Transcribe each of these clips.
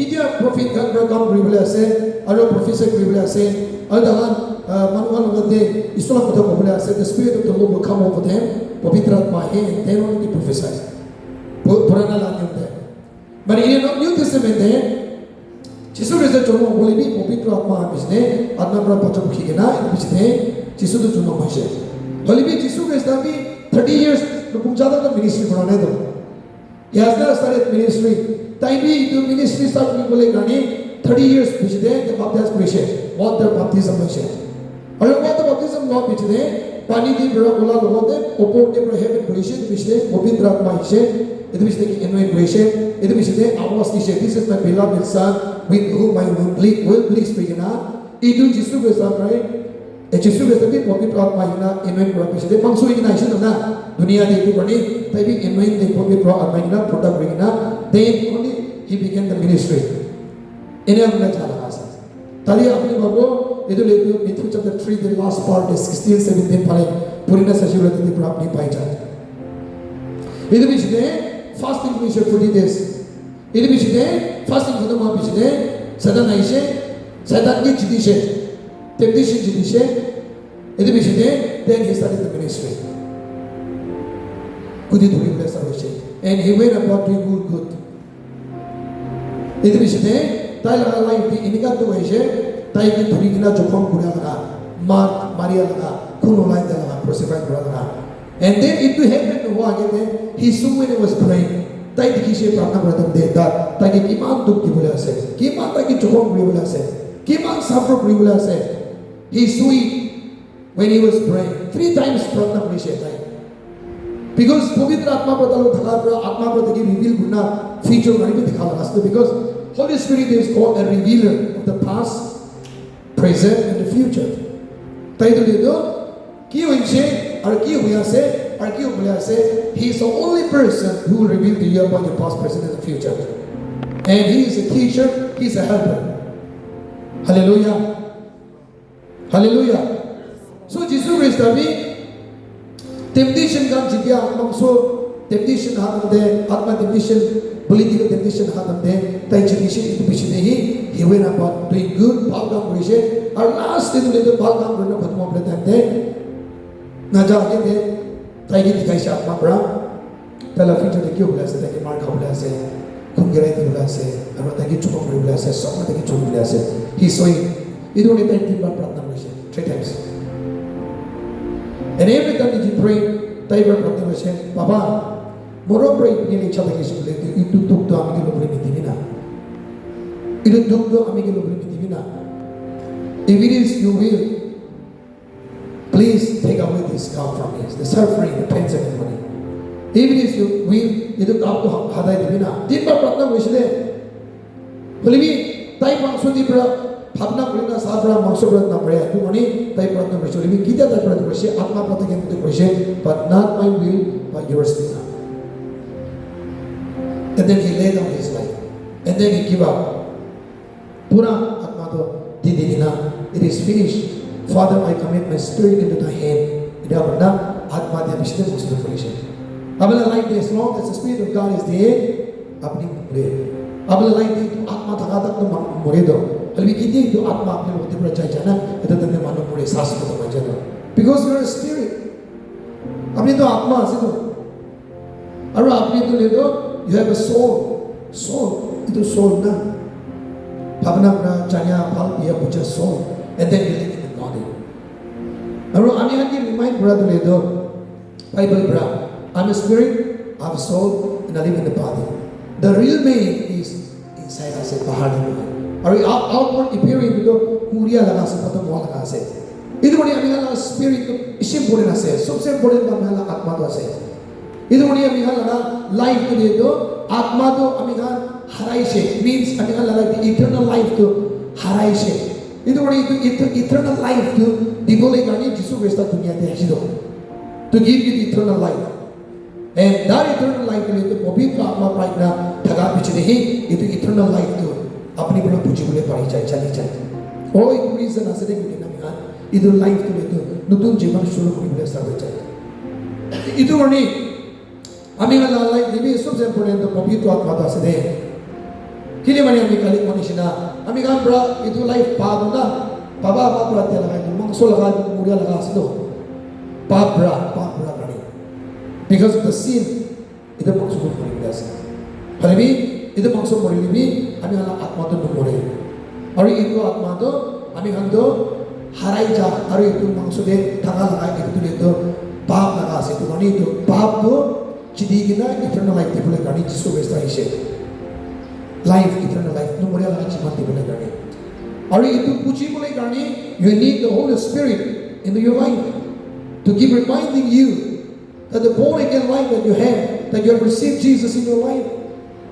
kidia profit kan program ribule ase aro professor ribule ase aldagan manual ngade islam ko ribule ase the spirit of the Lord will come over them pavitra atma he they only prophesy purana la nyumde but in the New Testament there Jesus Christ jono bolini pavitra atma bisne atma pra pacham khigena bisne Jesus to jono bhaise bolini Jesus Christ abi 30 years lupungchada ka ministry banane do he has not started ministry taibi to ministry start bole gani 30 years bisne the baptism bisne water baptism bisne aro water baptism no bisne pani di bra bola logote opor de bra heaven bisne bisne pavitra atma bisne idu bisne ki anoint bisne idu bisne awas bisne this is my beloved son with whom I will please speak na idu Jesus Christ right Jesus Christ bi pavitra atma ina anoint bra bisne mangso ina isna na dunia de idu bani taibi anoint de pavitra atma ina product ina then only he began the ministry ene amna chala asa tali apni babu idu le Matthew chapter 3 the last part is 16 17 pale purina sashura de apni pai cha idu bisne fasting bisne 40 days idu bisne fasting for the ma bisne sadan aise sadan ki jidishe temptation jidishe idu bisne then he started the ministry kudi thori bless and he went about doing good idu bisne tai la life di inika to aise tai ki thori kina jokham kura laga maria laga kuno lai da laga crucify kura laga and then it to happen to wa again he soon when he was praying tai dikhi se prarthana kora de da tai ki kiman dukh di bola ase kiman tai ki jokham kuri bola ase kiman suffer kuri bola ase he sweet when he was praying 3 times prarthana kori se tai because pavitra atma padalo thaka pra atma padaki reveal guna feature gani bhi dikha laga ase because Holy Spirit is called a revealer of the past present and the future tai do ki hoise ar ki hoya se ar ki hoya se he is the only person who will reveal to you about your past present and the future and he is a teacher he is a helper hallelujah hallelujah so Jesus Christ abi temptation kan jidya mangso temptation hadande atma temptation political temptation hadande tai jidishe itu bishine he went about doing good balgam hoise ar last din le balgam korna khatma apne thakte na ja ke tai ki dikai se atma pra tala future de kyo bola se ta ki mar kha bola se khum gerai di bola se ar ta ki chupa kori bola se sok ta ki chupa bola se he soi idu ne tai tin bar pratna hoise 3 times and every time he pray tai bar pratna hoise baba moro pray ni le chata ki sile itu tuk to ami ki lobri ni divina itu tuk to ami ki lobri ni divina if it is your will please take away this cup from me the suffering the pain and money if it is your will itu cup to hadai divina tin bar pratna hoise bolibi tai mangso di pra bhavna korina sabra mangso pratna pray tu mani tai pratna hoise bolibi kita tai pratna hoise atma pata ke tu hoise but not my will but yours be done. And then he laid down his life. And then he gave up. Pura atma to didina. It is finished. Father, I commit my spirit into thy hand. Ida banda atma de bishne muslim police. Abla like this long as the spirit of God is there. Apni mure. Abla like this atma thaka tak to mure do. Albi kiti to atma apne hote pra chai jana. Eta tanne mano mure sas ko to majana. Because you are a spirit. Apni to atma ase to. Aru apni to le do. You have a soul. Itu soul na. Bhavna na chanya phal piya puja soul. And then you live in the body. Aru ami haki remind brother ledo. Bible bra. I'm a spirit, I have a soul, and I live in the body. The real me is inside us. Bahar ni. Aru outward appearing ledo kuriya laga se pato mo laga se. Idu mani ami hala spirit isim bole na se. Sobse bole na ami hala atma to ase. Idu mani ami hala life to ledo atma to ami hala harai se means ami hala the eternal life to harai se. Idu mani itu eternal life to dibole gani Jesus Christ dunia te asido to give you the eternal life and that eternal life ledo pavitra atma prajna thaga pichne hi itu eternal life to apni bole puji bole pari chai chali chai oh itu reason asade ki na ami idu life to ledo nutun jiban shuru kori bole sarve chai idu mani ami hala life dibi सबसे important to pavitra atma to asade Kini man yang mikalik mo ni sina. Ami kan bra itu life pa na. Paba bra tiya laga ni mangso laga ni muria laga sido. Bra kani. Because of the sin, itu mangso mo ni biasa. Halabi itu mangso mo ni ami ala atma to numore. Ari itu atma to ami hando harai ja. Ari itu mangso de tanga laga itu pap laga sido kani itu pap to chidi gina eternal life tibule kani jisu besta ishe. Life, eternal life. No more life chimati boleh gani. Ari itu puji boleh gani. You need the Holy Spirit in your life to keep reminding you that the born again life that you have, that you have received Jesus in your life,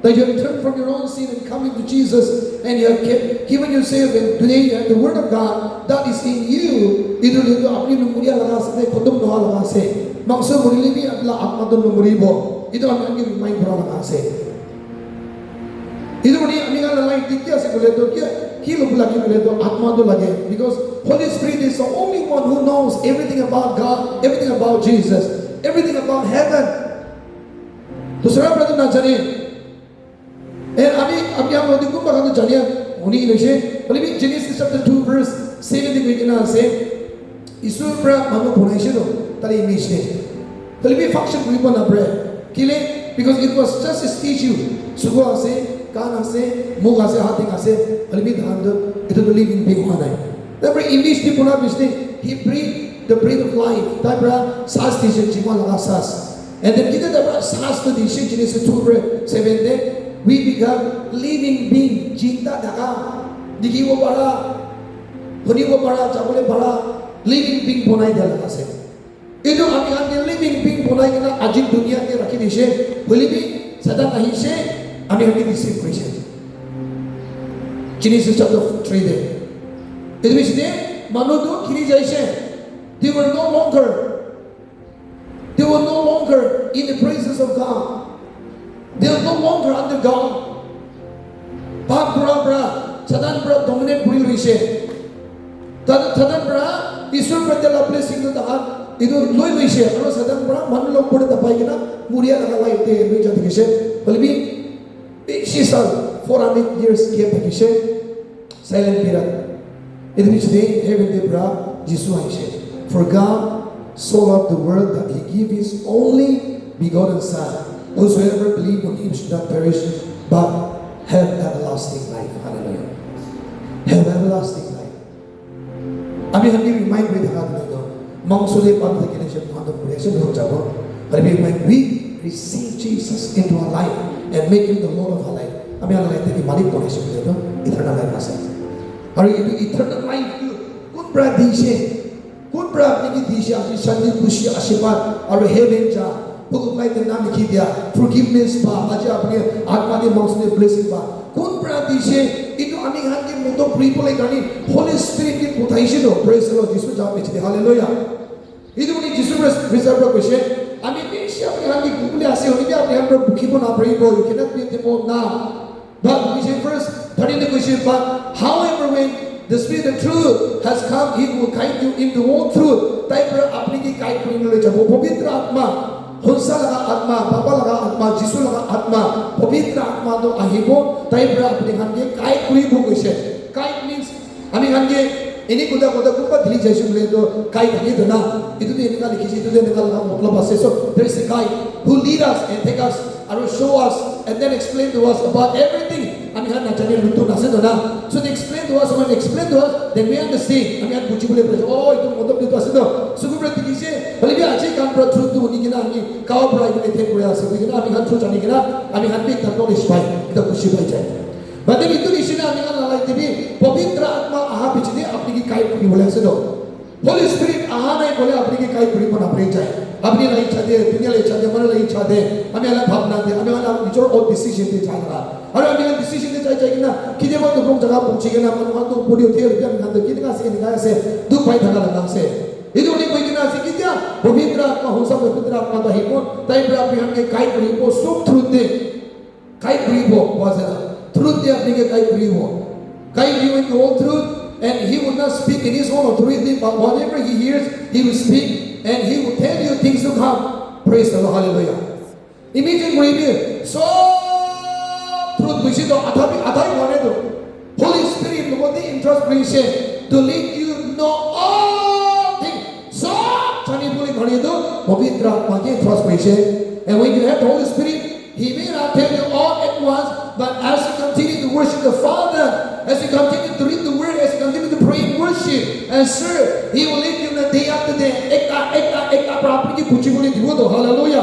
that you have turned from your own sin and come into Jesus, and you have given yourself. And today you have the Word of God that is in you. Itu apni numuri laga se, kodum doa laga se. Maksud muri ni adalah atma tu numuri bo. Itu kami angin remind pura laga se. Itu ni ami kan life dikya se boleh tu kilo pula boleh tu atma tu lagi, because Holy Spirit is the only one who knows everything about God, everything about Jesus, everything about heaven. तो sir प्रति ना जाने, अभी हम लोग देखो बाहर तो जानिए उन्हीं इलेक्शन, बोले भी Genesis chapter 2 verse 7 देखो इतना से ईश्वर पर मानो पुनाइशे तो ताले इंग्लिश ने, बोले भी function कोई बना पड़े, किले because it was just a statue, सुबह से कान से मुंह से हाथ से अलमी धान दो इधर तो living being होना है तब इंग्लिश की पुना बिस्ने he breathed the breath of life तब बड़ा सांस दिशे जीवन लगा सांस and then kita तब सांस तो दिशे Genesis 2:7 they we become living being जिंदा धगा दिखी वो बड़ा होनी वो बड़ा चावले बड़ा living being बनाई दिया लगा से इधर अभी हम living being बनाई के ना अजीब दुनिया के रखी दिशे बोली भी सदा नहीं से Ami have this same question. Genesis chapter 3 there. It means there, Manudu kiri jaise. They were no longer in the presence of God. They were no longer under God. Bab bra, sadan bra dominate puri rishe. Sadan bra, Isur pradela blessing to the Idu loy rishe. Aro sadan bra, manu log pura tapai kena muria laga life te lui jati kishe. Balibi she saw 400 years came back silent period. It means they heaven they brought Jesus. For God so loved the world that He gave His only begotten Son. Whosoever believe on Him should not perish, but have everlasting life. Hallelujah. Have everlasting life. Abi hami remind me that Mangsule part of the connection to the creation of Java. But when we receive Jesus into our life and make Him the Lord of our life, I mean, I like the Malik connection with eternal life as well. Are you eternal life? Good brad dishe, good brad niki dishe, ashi shandi kushi ashipat, are heaven ja, book of life the name kidia, forgiveness pa, aja apne atma de mangsule blessing pa. Good brad dishe, itu ami han ke mundo people like ani Holy Spirit ki potential do. Praise the Lord. Jesus job me chide. Hallelujah. Itu ni Jesus reserve question. Ami beshi apne han ki kukule ase honi bi apne han pro bukhi ko na pray bo. You cannot be the more now. But we say first, 13 the question, but however when the Spirit of truth has come, He will guide you into all truth. Tayo pero apni ki guide ko nilo jabo. Pavitra atma, hunsa laga atma, papa laga atma, Jisu laga atma, pavitra atma do ahibo. Tayo pero apni hange guide ko nilo question. Guide means, ami hange ini kuda kupa dili jaisu bole do guide hange do na. Itu de nikal likhi, itu de nikal laga matlab ase. So there is a guide who lead us and take us. And will show us and then explain to us about everything. So they explain to us, when they explain to us, then we understand. Oh, itu motor itu asal. So we berarti kisah. Kalau dia aje kan truth tu ni kena ni kau berai ni take berai asal. Kita kami kan truth ni kena, kami kan pick knowledge pai. Kita kusi pai jai. But then itu di sini kami kan lalai tapi pavitra atma aha pichne apni ki kai puri boleh asal. Holy Spirit aha nahi boleh apni ki kai puri mana pray jai. अपनी लाई चाहते हैं दुनिया लाई चाहते हैं मन लाई चाहते हैं हमें अलग भावना दे हमें अलग निचोड़ और डिसीजन दे चाहिए और हमें अलग डिसीजन दे चाहिए कि ना किधर वो तो जगह पहुंचेगा ना मन वहाँ तो पूरी होती है रुपया निकाल दो किधर से निकाल से दुख भाई धगा लगा से इधर उन्हें कोई किधर से किधर पवित्र आत्मा हो सब पवित्र आत्मा तो ही कौन ताई पर आप यहाँ के काई पुरी को सुख थ्रू दे काई पुरी को वाज़ थ्रू दे अपने के काई पुरी को काई पुरी को all truth and He will not speak in His own authority but whatever He hears He will speak. And He will tell you things to come. Praise the Lord. Hallelujah. Imagine review. So truth which is the athai monedo. Holy Spirit logoti interest brings to lead you know all things. So chani puli ghanido pavitra atma ke trust brings. And when you have the Holy Spirit, He may not tell you all at once, but as you continue to worship the Father, as you continue to read the Word, as you continue to pray and worship and serve, He will lead you day after day. Ekta prapti ki puchi boli dibo do. Hallelujah.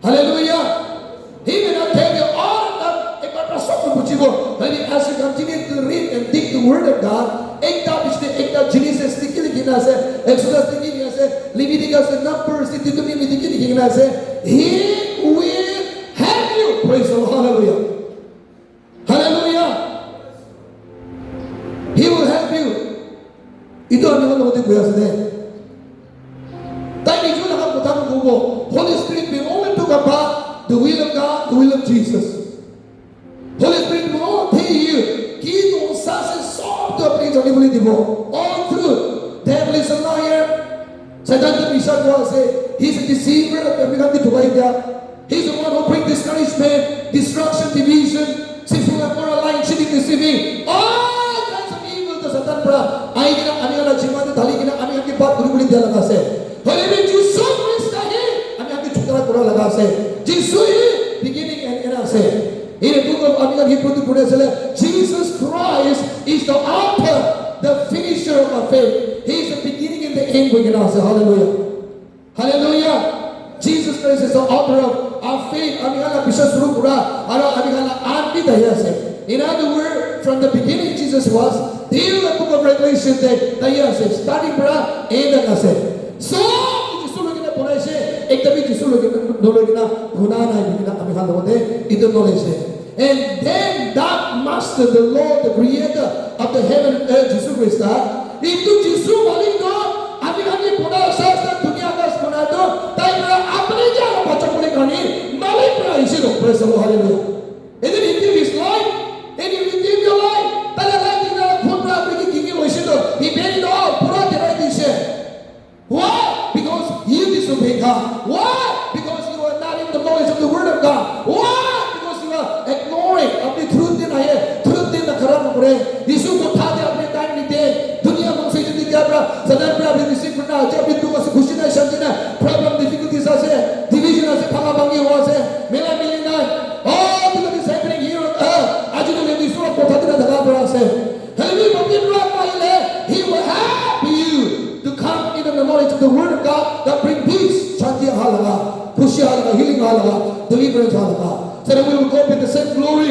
Hallelujah. He may not tell you all of that. Ekta prasok puchi bo. But as you continue to read and dig the Word of God, ekta Genesis tikili kina se, Exodus tikili se, Leviticus, Numbers tikili kina se, He will help you. Praise the Lord. Hallelujah. Hallelujah. He will help you. Ito ang mga naman kuya sa din. Tayo medyo nakaputang kubo. Holy Spirit will only talk about the will of God, the will of Jesus. Holy Spirit will only tell you, kino sa se sob to apni jani boli dibo. All truth. Devil is a liar. Satan to bisa kuha se. He's a deceiver. Kami di tuway dia. He's the one who brings discouragement, destruction, division, sexual and moral lying, cheating, deceiving. All kinds of evil to Satan pra. Ay kina ami ala jima de thali kina ami aki baat guri dia laga se. Holy Spirit Jesus Christ nahi ami aki chutara kura laga se. Jesus hi beginning and end se. In the book of Amiga Hebrew to put Jesus Christ is the author, the finisher of our faith. He is the beginning and the end. We can say hallelujah. Hallelujah. Jesus Christ is the author of our faith. In other words, from the beginning Jesus was, till the book of Revelation starting from end. So, and then that master, the Lord, the creator of the heaven and earth, Jesus Christ, itu Jesus balik do, ami puna sastra dunia atas puna do, tapi apa ni jangan baca boleh kani, malah pernah isi do, praise the Lord, hallelujah. And then He give His life, and He will give your life. Tadi life kita pun pernah pergi kini isi do, He buried all, pura tirai di sini. Why? Because you disobey God. Why? Because you are not in the knowledge of the Word of God. Why? Because you are ignoring अपनी truth दिन आये, truth दिन नखरा नकरे, यीशु को ठाते अपने time नहीं दे, दुनिया में से जिंदगी क्या बरा, सदन पर अपनी डिसिप्लिन ना, जब भी दुख से खुशी ना शांति ना, problem difficulties आसे, division आसे, भागा भागी हुआ से, मिला मिली ना, all because is happening here on earth, आज जो लेकिन यीशु को ठाते ना धगा बरा से, हेलेवी बंदी रात माइले, He will help you to come into the knowledge of the Word of God that bring peace, शांति हालगा, खुशी हालगा, healing हालगा, deliverance हालगा. So that we will go with the same glory.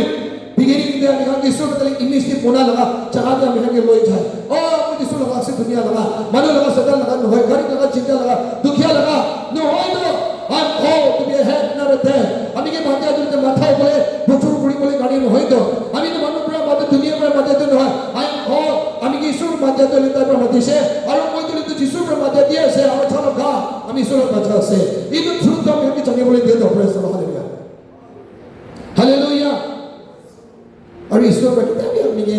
Beginning there, we have this sort of like image puna laga, chahada we have loy jai. Oh, we this sort of like dunia laga, manu laga, satan laga, no hoy, gari laga, cinta laga, dukhya laga, no hoy no. I'm called to be a head, not a tail. Ami ke bhagya jute matha bole, buchur puri bole gari no hoy to. Ami to manu pura mata dunia pura mata to no hoy. I am called. Ami ke isur mata to lita pura mata se. Aro koi to lita jisur pura mata diya se. Our child of God. Ami isur mata se. Even truth to me change bole diya to. Praise the Lord. Hallelujah. और ईश्वर पर कितना भी हमने ये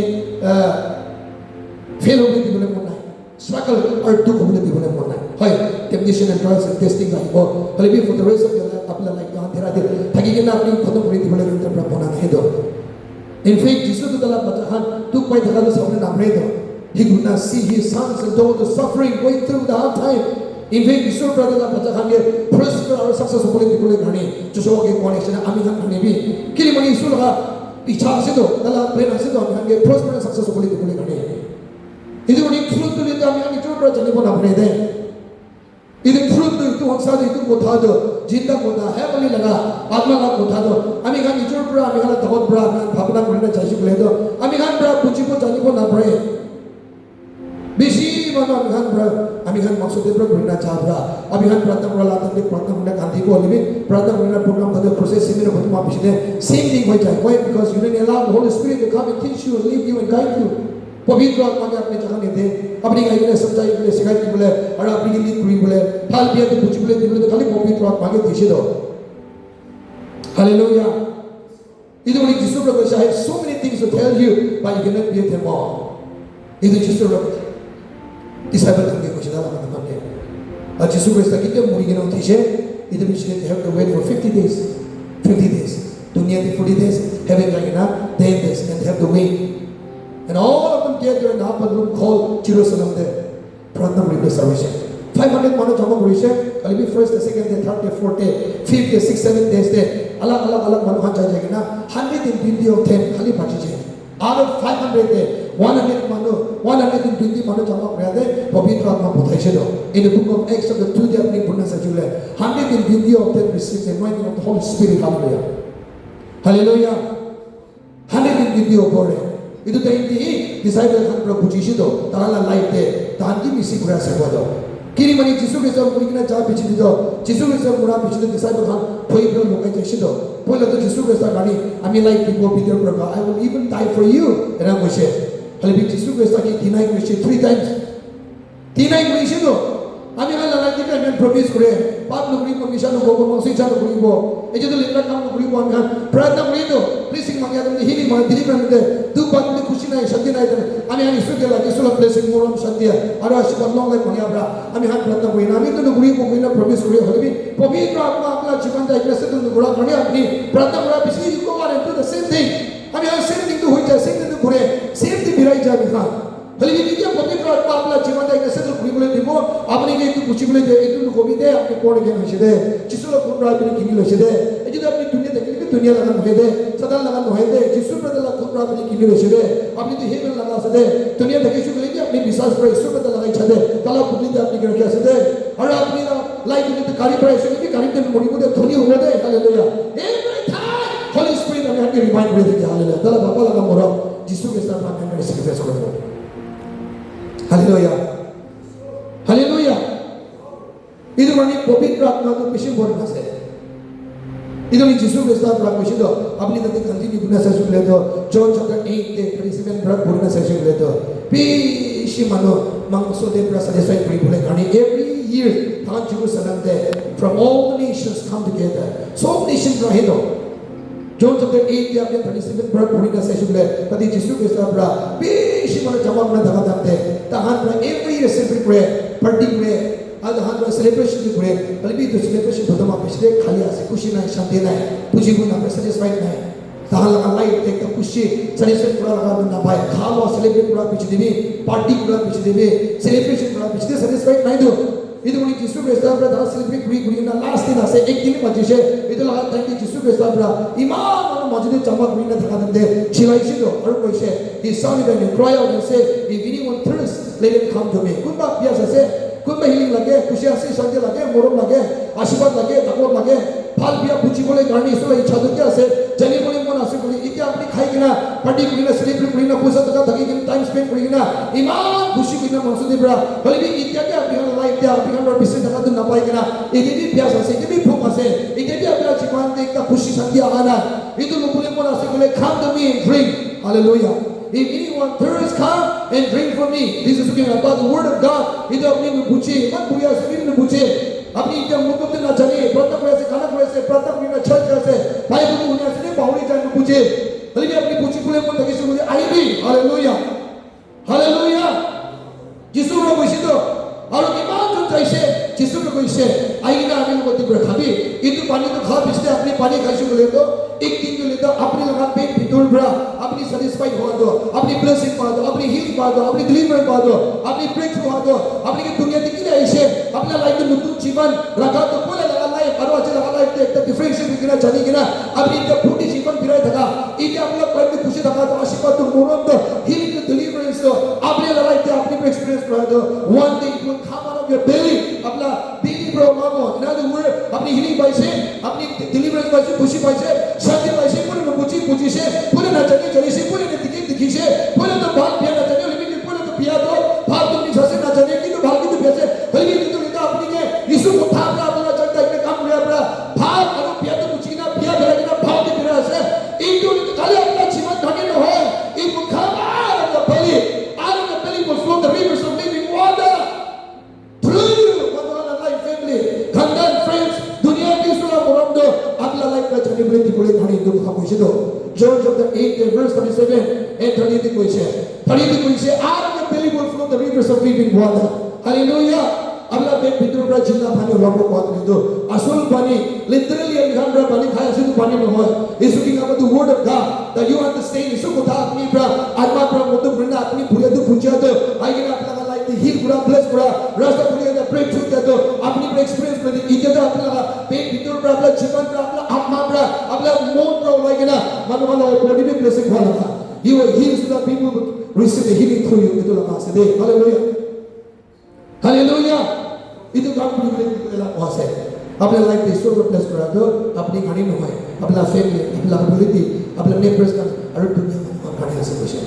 fail होने की बोले मरना है, struggle और दुख होने की बोले मरना है, temptation and trials and testing का वो, भले भी for the rest of your life अपना लाइफ यहाँ तेरा दिन थकी के ना अपनी खत्म होने की बोले इंटर पर पौना नहीं दो. In fact, जिसको तो तलाब बचान दुख पाई धगा तो सामने नाम नहीं दो. He could not see his sons and daughters suffering, going through the hard time. In fact, ईश्वर पर तलाब बचान के prosper और success बोले की बोले गाने जो शो के connection आमी हम गाने भी किले मनी ईश्वर का इच्छा से तो तलाब प्रेरणा से तो हम के prosper and success बोले की बोले गाने इधर उन्हीं truth तो लेते हम यहाँ ईश्वर पर चलने को ना पड़े थे इधर truth तो इतु हम साथ इतु को था दो जिंदा को था है बली लगा आत्मा का को था दो आमी खान ईश्वर पर आमी खान तकोत पर आमी खान भावना करने चाहिए बोले तो आमी खान पर पूछी को चलने को ना पड़े बेसी वाला आमी खान मकसद पर करना चाहता आमी खान प्रार्थना कर लाता है प्रार्थना करने गांधी को लेकिन प्रार्थना करने प्रोग्राम का जो प्रोसेस से मेरे खुद मापिश ने same thing हो जाए why because you didn't allow the Holy Spirit to come and teach you lead you and guide you पवित्र आत्मा ने अपने जगह नहीं दे अपनी गाइड ने समझाई बोले सिखाई की बोले और अपनी की लीड करी बोले फाल पिया तो कुछ बोले तो खाली पवित्र आत्मा के दिशे दो हालेलुया इधर उन्हीं जिसको प्रभु शायद so many things to tell you but you cannot be them all इधर जिसको प्रभु disciple करके कुछ दाला करना पड़े और जिसको इस तक के मुड़ी के ना दिशे इधर भी शायद have to wait for 50 days dunya the 40 days, heaven like 10 days, and they have the way. And all of them get there in the upper room called Jerusalem there. Pratna Muribla salvation. 500 manu jama kurise, kalibi first, the second, the third, the fourth day, fifth, the sixth, seventh days there. Alag manu han jai na 120 of them khali party jai. Out of 500 there, 120 manu jama kurade, Pavitra Atma buthaise do. In the book of Acts of the 2 they apni purna sajule. 120 of them received the anointing of the Holy Spirit. Hallelujah. Hallelujah. 120 of God. Itu tadi disciple kan Prabhu Yesus do, taala life de, tangi misi kura sewa do. Kini mani Yesus Kristus mungkin aja bici do, Yesus Kristus murah bici do disciple kan, poi pun muka Yesus do. Poi lalu Yesus Kristus kani, I mean like people Peter berkata, I will even die for you. Era Moshe, kalau bici Yesus Kristus kini deny Moshe 3 times, deny Moshe do. Ami hal lain kita yang promise kure, pap nukri komisan nukobo, mangsicha nukri bo, itu tu lembra kam nukri bo angkat, pratna kure itu, blessing mangya tu hili mang diri pernah tu, tu patu tu kusi naik shanti naik tu, ami hal isu dia lagi sulah blessing muram shanti ya, ada asyik long lagi mangya bra, ami hal pratna kure, ami tu nukri bo kure promise kure, hari ini, pavitra atma akla jiban dah ikhlas tu nukura kare apni, pratna kure bisni itu kau ada tu the same thing, ami hal same thing tu hujan, same thing tu kure, same thing birai jadi kan. Kalau ini dia pavitra atma akla jiban dah ikhlas tu kure boleh dibo, apni ke itu kuci boleh dia itu nukobi deh, apni kau orang yang masih deh, cisulah pun berapa kini masih deh, itu dah apni dunia dekili ke dunia lagan masih deh, sadar lagan masih deh, cisu berada pun berapa kini masih deh, apni tu heaven lagan masih deh, dunia dekili juga lagi apni bisas berai cisu berada lagan masih deh, kalau pun dia apni kerja masih deh, ada apni lah, lain itu kari berai cisu lagi kari tu mudi mudi dhoni huwa deh, hallelujah, every time Holy Spirit apni hati remind boleh deh, hallelujah, dalam bapa lagan murah, cisu ke sana apni sacrifice korang, hallelujah, hallelujah. Itu mana pavitra atma tu misi borna se. Itu ni Yesus Kristus berapa misi tu? Apni nanti continue guna saya sudah tu. John chapter 8 deh, 37 berapa borna saya sudah tu. Misi mana mangsud deh berasa satisfied boleh kani every year tangan Jerusalem deh from all the nations come together. So nations berapa tu? John chapter 8 deh apni 37 berapa borna saya sudah. Tadi Yesus Kristus berapa? Misi mana jawab mana dapat deh. Tangan berapa every year celebrate prayer, party prayer. आज हाँ तो celebration भी करे, कल भी तो celebration होता है पिछले खाली आसे खुशी नहीं शांति नहीं, पूजी को ना पे satisfied नहीं, ताहल लगा लाइट एक तो खुशी celebration पूरा लगा ना पाए, खालो celebrate पूरा पिछले भी, party पूरा पिछले भी, celebration पूरा पिछले satisfied नहीं तो, itu mungkin Yesus Kristus berada celebrate kuri na last दिन आसे एक दिन बचे से, itu लगा tadi Yesus Kristus berada iman orang मौजूद जमा kuri na थका दंदे, शिवाय से तो और कोई से, he saw me when you cry out and say, if anyone thirsts, let him come to me, कुछ बात बिया से कुछ में healing लगे, खुशी आसी शांति लगे, मोरम लगे, आशीर्वाद लगे, तकोर लगे, फाल बिया पूछी बोले गाड़ी इसो इच्छा तो क्या से, जनी बोले मन आसी बोले, इत्या अपनी खाई किना, पार्टी कुड़ीना, सेलिब्रेट कुड़ीना, पूजा तक थकी किना, टाइम स्पेंड कुड़ीना, ईमान खुशी किना मानसूदी बरा, बोले भी इत्या क्या बिहार लाइफ त्या, बिहार और बिस्तर तक तो नपाई किना, इत्या भी प्यास आसे, इत्या भी भूख आसे, इत्या भी अपना जीवन देखता खुशी शांति आना, इतो लोगों मन आसी बोले come to me and drink, hallelujah. If anyone thirsts, come and drink from me. This is speaking about the word of God. Itu apni में पूछे, मत बुढ़िया से भी में पूछे. अपनी जब मुकुट ना चले, प्रार्थना करे से, खाना करे से, प्रार्थना करे ना चल करे से, भाई को बुढ़िया से नहीं बावड़ी जाने में पूछे. अरे भी अपनी पूछी पुले मन तक इसे बोले, आई भी, हालेलुया, हालेलुया. जिसु को कोई सिद्धो, और ईमान जो चाहिए, जिसु को कोई से, आई ना आने को तिब्र खाबी. इतु पानी तो खा पिछले अपने पानी खाई शुरू ले दो. एक दिन के लिए तो अपने लगा पेट पितुल बरा, अपनी satisfied हो दो, अपनी blessing पा दो, अपनी healing पा दो, अपनी deliverance पा दो, अपनी breakthrough पा दो, अपनी के दुनिया दिखी रही है, अपना लाइफ में नूतन जीवन रखा तो बोले लगा लाइफ, और अच्छे लगा लाइफ तो एक तो differentiate बिकना जानी कि ना, अपनी के फूटी जीवन बिराई थका, इन्हें अपना लाइफ में खुशी थका तो आशीर्वाद तो मोरम तो healing तो deliverance तो अपने लाइफ तो अपनी को experience पा दो, one day it will come out of your belly, अपना belly problem हो, in other words अपनी healing पाई से, अपनी deliverance पाई से, खुशी पाई से, शांति पाई से, पूरे में पूछी से, पूरे ना चली से, पूरे ने दिखी से, पूरे तो भाग पिया ना चले, लेकिन पूरे तो पिया तो भाग तो निशा से ना चले, कि तो भाग की तो पिया से, लेकिन तो लेता अपनी के यीशु को था अपना अपना चलता है कि काम किया अपना भाग अगर पिया तो कुछ ना पिया फिर कि ना भाग के फिर से, एक तो खाली अपना जीवन ढके न हो, एक को खाना out of the belly will flow the rivers of living water through you, one life family, खानदान friends, दुनिया की सुना मुरम दो, अपना लाइफ का चली बुरी दिखोले खानी दो खामोश दो. John chapter 8 verse 37 and 30 कोई से out of the belly will flow the rivers of living water. Hallelujah. अपना पेट भीतर पूरा जिंदा पानी वापस बात नहीं दो. असल पानी literally हम घर पानी खाया सिर्फ pani no hoy. Is looking about the word of God that you understand. Isu kotha apni pra atma pra mutu brinda apni puriya tu puja to. I get apna like the heal pura bless pura rasta puriya the breakthrough to apni pra experience pra ite to apna pain bitur pra apna jivan pra apna atma pra apna mon pra like na manu body be blessing wala. He will heal so that people will receive the healing through you. Itu lama sedih. Hallelujah. Hallelujah. Itu काम पूरी करेंगे तो ऐसा बहुत है. अपने life में ईश्वर को प्लस करा दो. अपनी गाड़ी में होए. अपना फैमिली, अपना कम्युनिटी, अपने नेबर्स का और दुनिया में हम गाड़ी ऐसे कुछ है.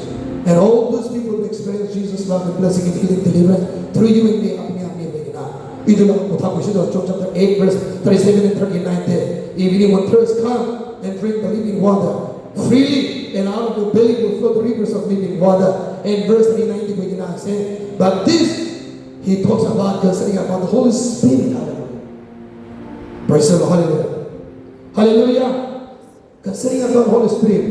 And all those people will experience Jesus' love and blessing and healing, deliverance through you and me. अपने आप में बेगिना. itu lang kota kushi do chapter 8 verse 37 and 39 there. Evening when thirst come and drink the living water freely, and out of your belly will flow the rivers of living water. And verse 39 beginning saying, but this he talks about concerning about the Holy Spirit. Hallelujah. Praise the Lord. Hallelujah. Hallelujah. Concerning about the Holy Spirit.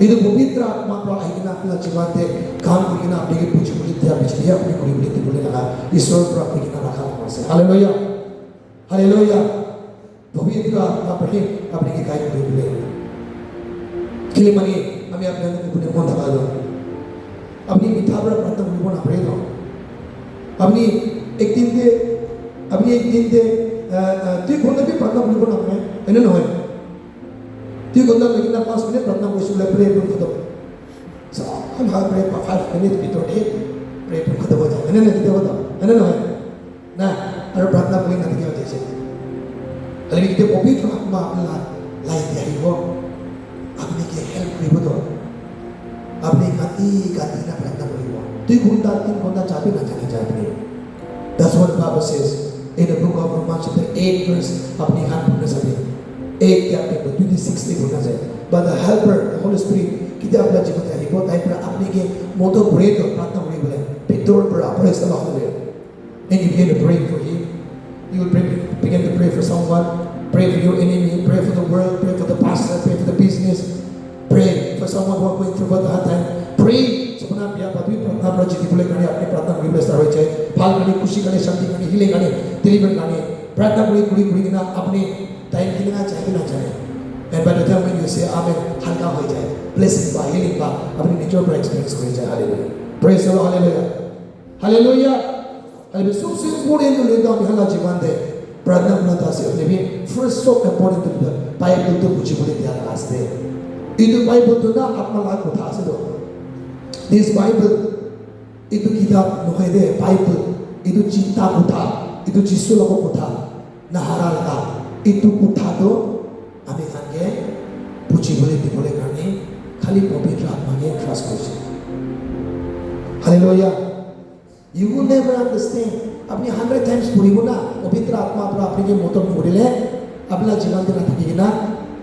Itu pavitra atma pra aigna apna जीवन दे काम करना अपने के पूछ पूछ दिया बिचलिया अपने कोई बिचली बोले लगा ईश्वर पर अपने कितना रखा है से. हालेलुया. हालेलुया. पवित्र आत्मा पर अपने के गाय बोले बोले किले मनी हमें अपने को बोले कौन लगा दो अपनी मिठा पर प्रार्थना बोले कौन अपने दो अपनी एक दिन दे तू कौन भी प्रार्थना बोले कौन अपने इन्हें नहीं तू कौन लेकिन 5 मिनट प्रार्थना बोले सुबह प्रे पर खत्म. So हम हाथ प्रे पर 5 मिनट बितोड़ है प्रे पर खत्म हो जाए इन्हें नहीं कितने होता इन्हें नहीं ना और प्रार्थना बोले ना दिया जैसे अरे कितने पवित्र आत्मा अपना लाइफ दिया ही वो अपने के हेल्प करी वो तो अपने गाती ना प्रार्थना करी वो तू घूमता चाहते ना जाने चाहते. That's what the Bible says in the book of Romans chapter 8 verse अपनी हाथ बोलने से 8 chapter 26 में बोलना चाहिए. But the helper, the Holy Spirit कितने अपना जीवन है वो टाइप पर अपने के मोटो बुरे तो प्रार्थना करी बोले पितोर पर अपने से बात करें. And you begin to pray for him. You will begin to pray for someone. Pray for your enemy, pray for the world, pray for the pastor, pray for the business, pray for someone who are going through a hard time. Pray. Sebenarnya biar batu प्रार्थना पर जितनी बोले गाने अपने प्रार्थना करी बेस्तार हो जाए. फाल गाने, खुशी गाने, शांति गाने, हीले गाने, deliver गाने. प्रार्थना करी ना अपने टाइम के लिए ना चाहे. And by the time when you say Amen, हल्का हो जाए. Blessing बा, healing बा, अपने नेचर पर experience करी जाए. Hallelujah. Praise the Lord. Hallelujah. Hallelujah. Hallelujah. सबसे important तो लेता हूँ हल्ला जीवन दे. प्रार्थना करना से अपने भी first so important to the Bible तो कुछ बोले दिया रास्ते. itu Bible तो ना अपना लाख उठा से दो. This Bible itu kitab nukai deh Bible itu cinta kuta itu Yesus lagu kuta nahara laga itu kuta do ame kange puji boleh karne khali pavitra atma ke trust karo. Hallelujah. You will never understand. अपनी 100 times पूरी बोला पवित्र आत्मा पर अपने के motor में बोले अपना जीवन के नाते की ना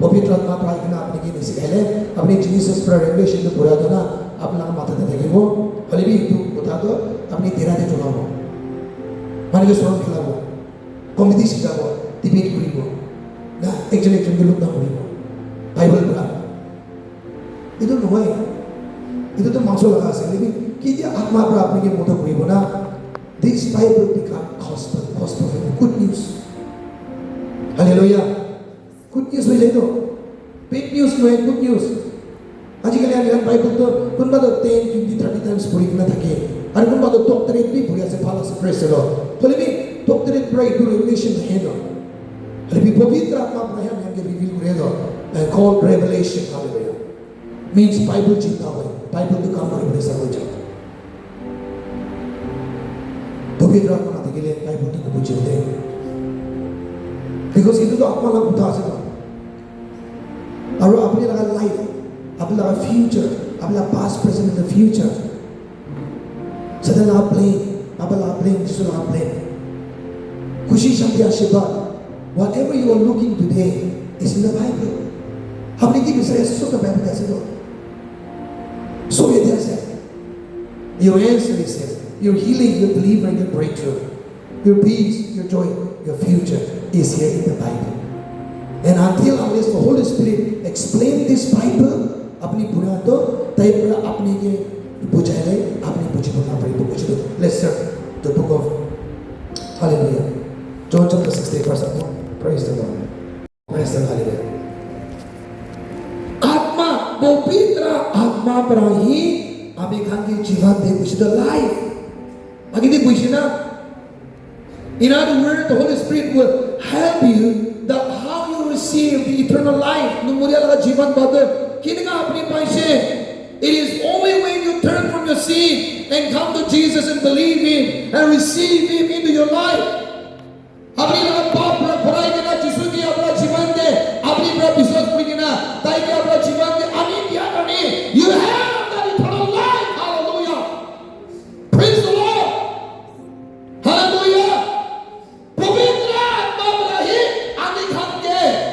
पवित्र आत्मा पर आके ना अपने के निश्चित है अपने जीसस पर रेवलेशन तो पूरा तो ना अपना माथा देंगे वो भले भी तू बता दो अपनी तेरा दे चुना वो माने के स्वयं खेला वो कॉमेडी सीखा वो डिबेट पूरी वो ना एक जन के लोग ना पूरी वो बाइबल पढ़ा इधर तो है इधर तो मांसो लगा से लेकिन कि ये आत्मा पर अपने के मोटर पूरी वो ना this Bible become gospel good news. Hallelujah. Good news में जाइए bad news में good news. आजकल यार Bible तो कुन बात 10, 20, 30 times पूरी करना थके. और कुन बात तो टॉप 3 भी पूरी ऐसे फाला से praise the Lord. तो लेकिन टॉप 3 pray to revelation है ना. लेकिन पवित्र आत्मा अपने हम के reveal करे दो. Called revelation. Hallelujah. Means Bible चिंता हुए. Bible तो काम करे सब हो जाता. पवित्र आत्मा के लिए बाइबल तो कुछ होते हैं because itu तो आत्मा लाभ उठा सकता और अपने लगा लाइफ अपने लगा फ्यूचर अपने लगा पास्ट प्रेजेंट एंड फ्यूचर सदा लगा प्लेन जिसको लगा प्लेन खुशी शांति आशीर्वाद whatever you are looking today is in the Bible. हमने की विषय सो का बाइबल कैसे लो सो ये कैसे your answer is yes. Your healing, your deliverance, your breakthrough, your peace, your joy, your future is here in the Bible. And until unless the Holy Spirit explain this Bible, अपनी बुरा तो तय पर अपने के बुझाए अपनी बुझी बोलना पड़ेगा बुझी तो. Let's start the book of Hallelujah. John chapter 16 verse 1. Praise the Lord. Praise the Lord. Hallelujah. Abrahi, Amikhangi Jivan de which is the life. Agini Bushina. In other words, the Holy Spirit will help you that how you receive the eternal life. Numurialaga Jivan Bada. Kinaga apni paise. It is only when you turn from your sin and come to Jesus and believe Him and receive Him into your life. Apni laga paap pra khorai kena Jisu ki apna Jivan de. Apni pra biswas kuri kena tai ki apna Jivan de. Amin kya karni? You have that eternal life. Hallelujah. Praise the Lord. Hallelujah.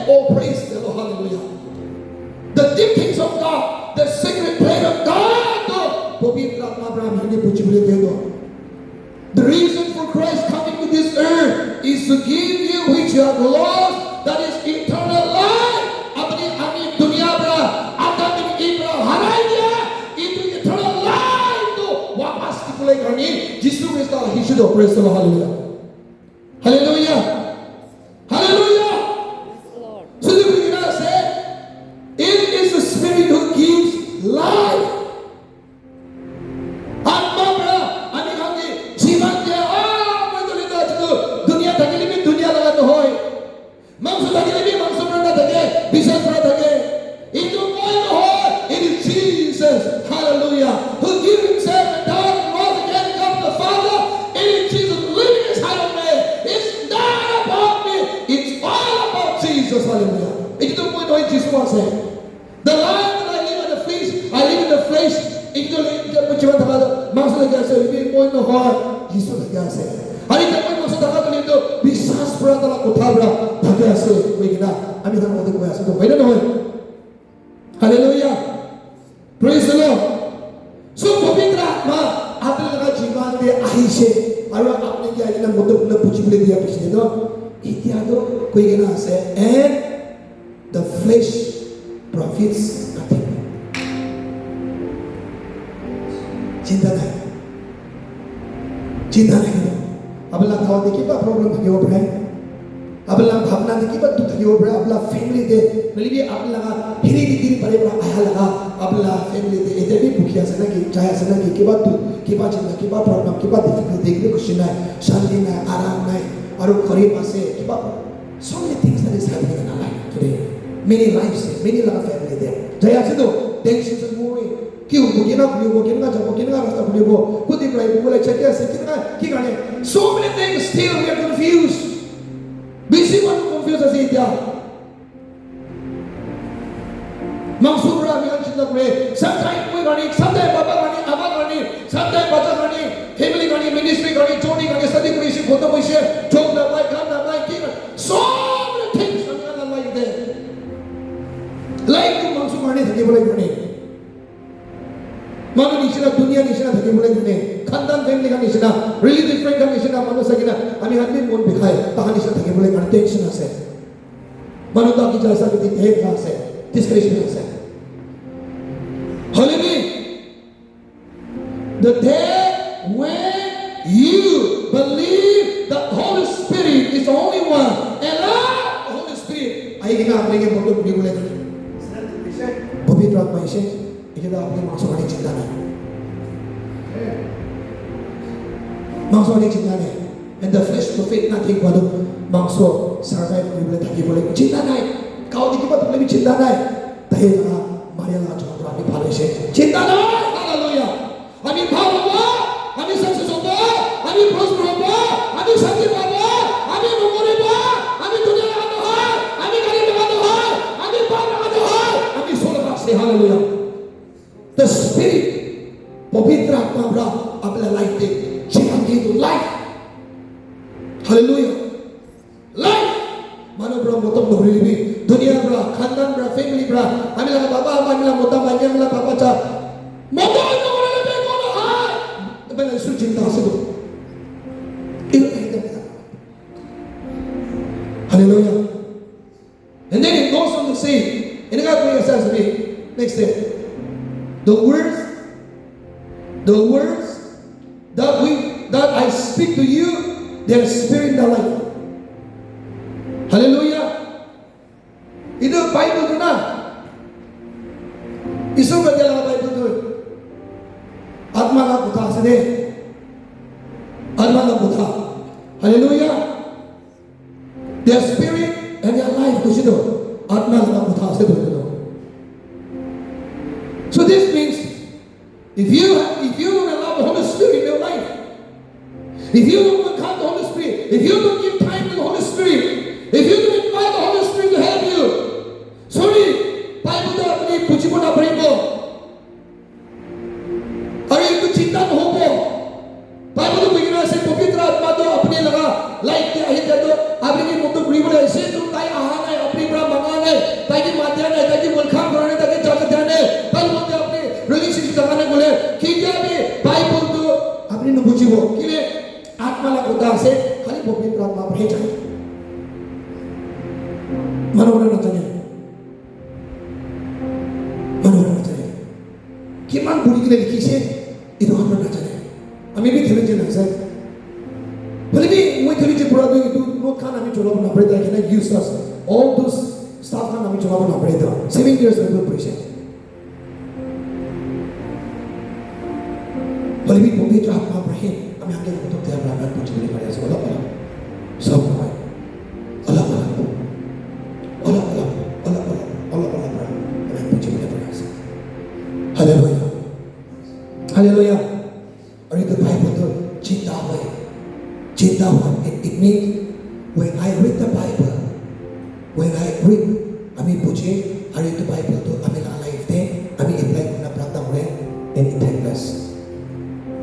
Oh, praise the Lord, hallelujah. The deep things of God, the secret plan of God. The reason for Christ coming to this earth is to give you which you have lost, that is eternal life. Apni dunya pra, Adam ibra haraya, into eternal life. To wapas kipulay karni, Jisu Krista hishudo. Praise the Lord, hallelujah. Hallelujah. Hallelujah. So the beginner said, it is the Spirit who gives life. Atma ani kami jivan dia madulita itu dunia thaki lebi dunia laga to hoy. Mangso thaki lebi mangso prana thake, bisas prana thake. Itu moi to hoy. It is Jesus, hallelujah, who gives Himself and died and rose again and come to the Father. It is Jesus living inside of me. It's not about me. It's all about Jesus, hallelujah. It is the point where Jesus was saying, the life that I live in the flesh, I live in the flesh. Itu jiwa terkadang maksud lagi saya lebih point no heart Jesus lagi saya. Hari ini maksud terkadang itu bisa seberat dalam kutabra lagi saya. Begini, kami kan waktu kuasa itu. Beda dong. Hallelujah. Praise the Lord. So pavitra atma atal laga jiwan de ahise. Ayo apne kya ini mudah mudah puji boleh dia pisne do. Itiado koi gina saya and the flesh profits nothing. चिंता नहीं अब ला खावा देखिए बा problem थकी हो रहा है अब ला भावना देखिए बा दुख थकी हो रहा है अब ला फैमिली दे मतलब ये अब लगा हिरी की गिरी पड़े बड़ा आया लगा अब ला फैमिली दे इधर भी भूखिया से ना कि चाहे से ना कि बात तू कि बात चिंता कि बात प्रॉब्लम कि बात डिफिकल्ट देखने कुछ ना शांति ना आराम ना और करीब पासे कि बात so many things that is happening in our life today many lives many love family there Jaya से तो tensions and worry क्यों कितना खुलियो कितना जब कितना रास्ता खुलियो खुद ही प्राइवेट बोले चेक कैसे कितना की गाने so many things still we are confused busy one confused as it ya maksudnya yang cinta gue sometimes gue गाने sometimes बाबा गाने आमा गाने sometimes बच्चा गाने family गाने ministry गाने जोड़ी गाने सदी पुलिस खुद पुलिस job ना पाए काम ना पाए की so many things in our life there like तुम मांसू गाने थके बोले गाने मानो निशना दुनिया निशना थके बोले गने खानदान फैमिली का निशना रिलेटिव फ्रेंड का निशना मानो सकिना आमी हाथ में मोन बिखाए ताहा निशना थके बोले गने टेंशन आसे मानो तो की जैसा कि दिन एक आसे डिस्करेशन आसे hallelujah the day when you believe that Holy Spirit is the only one and love the Holy Spirit आई कि ना आपने के बोलो बोले गने पवित्र आत्मा इसे इधर आपने मांसों वाली चिंता नहीं मांसों वाली चिंता नहीं and the flesh profit nothing वालों मांसों survive नहीं बोले ताकि बोले चिंता नहीं काउ दिखी बात बोले भी चिंता नहीं तहे लगा मारिया लगा चौंक रानी भाले से चिंता नहीं हालेलुया अभी भाव हुआ अभी सक्सेस हुआ अभी प्रॉस्पर हुआ अभी शांति हुआ अभी नौकरी हुआ अभी दुनिया लगाना है अभी गाड़ी लगाना है अभी बाप लगाना है अभी सोलह से हालेलुया The Spirit, पवित्र आत्मा बड़ा अपने लाइफ पे जीवन दे दो लाइफ, हालेलुया, लाइफ, मानो बड़ा मोतम डोरी भी दुनिया बड़ा खानदान बड़ा फैमिली बड़ा हमें लगा बाबा हमें लगा मोटा भाई हमें लगा पापा चा मोटा डोरी ले कौन है मैंने इसको चिंता से दो इधर इधर hallelujah and then it goes on to say इनका कोई ऐसा भी next day The words that I speak to you, they are spirit in the life. Hallelujah. Itu Bible tu na. Isu berjalan Bible tu. 사대 아르마나 보다 할렐루야 their spirit and their life 그시도 아르마나 보다 세도요. So this means if you don't allow the Holy Spirit in your life, if you don't welcome the Holy Spirit, if you don't give time to the Holy Spirit, if you don't invite the Holy Spirit to help you, sorry, Bible तो अपनी पुचिको ना पढ़ेंगे, अरे एक चिंता न हो गो, Bible तो बिगड़ा से पवित्र आत्मा तो अपने लगा लाइक क्या ही तो अपने की मुद्दों बुरी बोले ऐसे तो ताई आहाना है अपनी बड़ा मंगाना है ताई की माध्यम है ताई की welcome कराने ताई की जाकर जाने ताई बोलते अपने relationship लगाने बोले कि क्या भी Bible तो अपनी न पुचिको किले आत्मा लग होता है खाली पवित्र आत्मा पढ़े जाए मनोरंजन न जाने किमान बुरी के लिए लिखी से इधर हम ना जाने हमें भी थोड़ी जना सर भले भी वो थोड़ी सी बुरा तो इधर नोट खाना हमें चुनाव ना पड़े ताकि ना use us all those stuff खाना हमें चुनाव ना पड़े तो 7 years of preparation भले भी पवित्र आत्मा पढ़े हमें आगे तो क्या प्राप्त कुछ नहीं पड़े ऐसे अलग अलग सब अलग हमें कुछ नहीं पड़े ऐसे Hallelujah. Hallelujah. Or in the Bible, it means when I read the Bible, I mean, I read the Bible to I mean, life there, I mean, apply na pratam re, and it take less.